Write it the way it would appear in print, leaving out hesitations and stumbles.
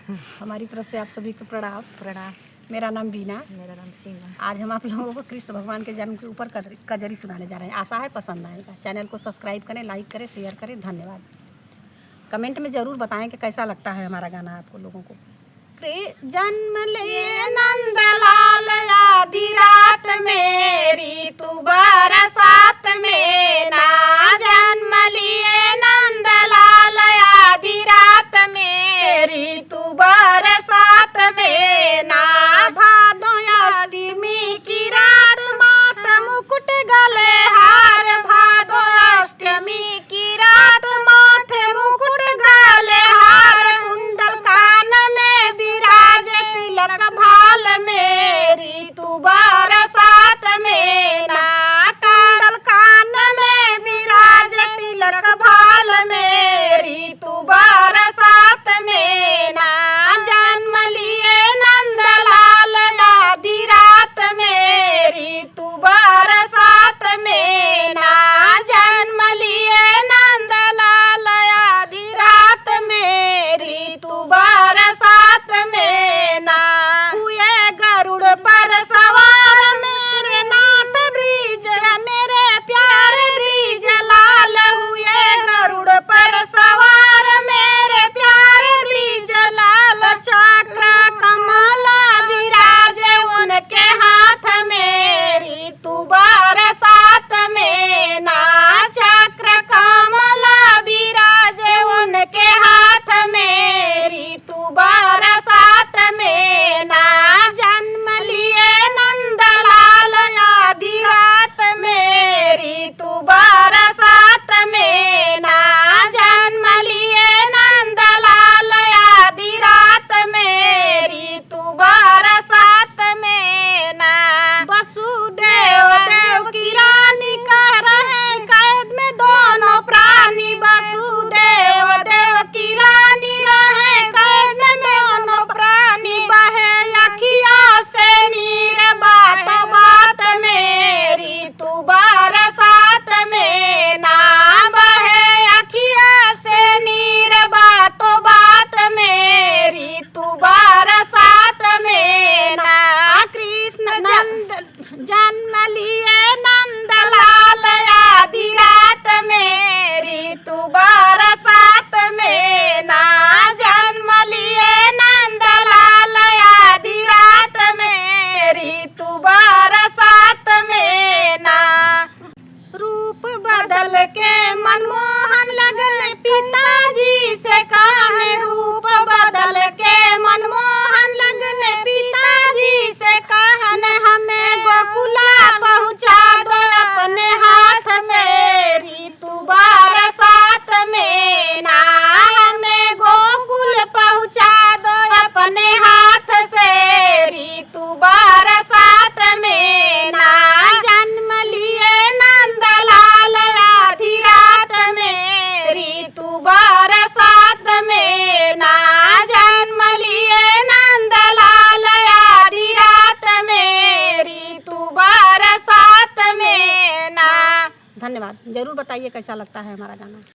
हमारी तरफ से आप सभी को प्रणाम। प्रणाम। मेरा नाम बीना। मेरा नाम सीमा। आज हम आप लोगों को कृष्ण भगवान के जन्म के ऊपर कजरी सुनाने जा रहे हैं। आशा है पसंद आएगा। चैनल को सब्सक्राइब करें, लाइक करें, शेयर करें। धन्यवाद। कमेंट में ज़रूर बताएं कि कैसा लगता है हमारा गाना आपको लोगों को। जन्म लिए नंदलाल आधी रात मेरी तू बरसात में ना, जन्म लिए नंदलाल आधी रात मेरी तू बरसात में ना, भादो अष्टमी की रात मात मुकुट गले हार, भादो अष्टमी की रात माथे मुकुट गले हार, कुंडल कान में विराज तिलक भाल मेरी तू बरसात में ना, कुंडल कान में विराज तिलक भाल मेरी तू बरसात में ना, जन्म लिए नंदलाल आधी रात मेरी तू बरसात में ना, जन्म लिए नंदलाल आधी रात मेरी तू बरसात में ना, हुए गरुड़ पर सवार मेरे नाथ ब्रिज मेरे प्यारे ब्रिज लाल, हुए गरुड़ पर सवार मेरे प्यारे ब्रिज लाल, चक्र कमल विराज उनके हाथ मेरी तू बरसात में ना, चक्र कमल विराज उनके हाथ मेरी तू बरसात में ना, जन्म लिए नंदलाल आधी रात मेरी तू बरसात में ना, जन्म लिए नंदलाल आधी रात मेरी तू बरसात में ना, वसुदेव देव की रानी कह रहे कैद में दोनों प्राणी, वसुदेव देव की रानी रहे कैद में दोनों प्राणी, बहे अखिया से नीर बात बात मेरी तू बरसात में ना, बहे अखिया से नीर बात बात मेरी तू बरसात में ना, कृष्ण जन्म लिए नंदलाल आधी रात मेरी तू बरसात में ना, जन्म लिए नंदलाल आधी रात मेरी तू बरसात में ना, रूप बदल के मनमोहन लगने पिताजी से कहने, रूप बदल के मनमोहन लगने पिताजी से कहने, हमें गोकुला पहुँचा दो अपने हाथ मेरी तू बरसात में ना, हमें गोकुल पहुँचा दो अपने हाथ से तू बरसात में ना, जन्म लिए नंदलाल आधी रात मेरी तू बरसात में ना, जन्म लिए नंदलाल आधी रात मेरी तू बरसात में ना। धन्यवाद। जरूर बताइए कैसा लगता है हमारा गाना।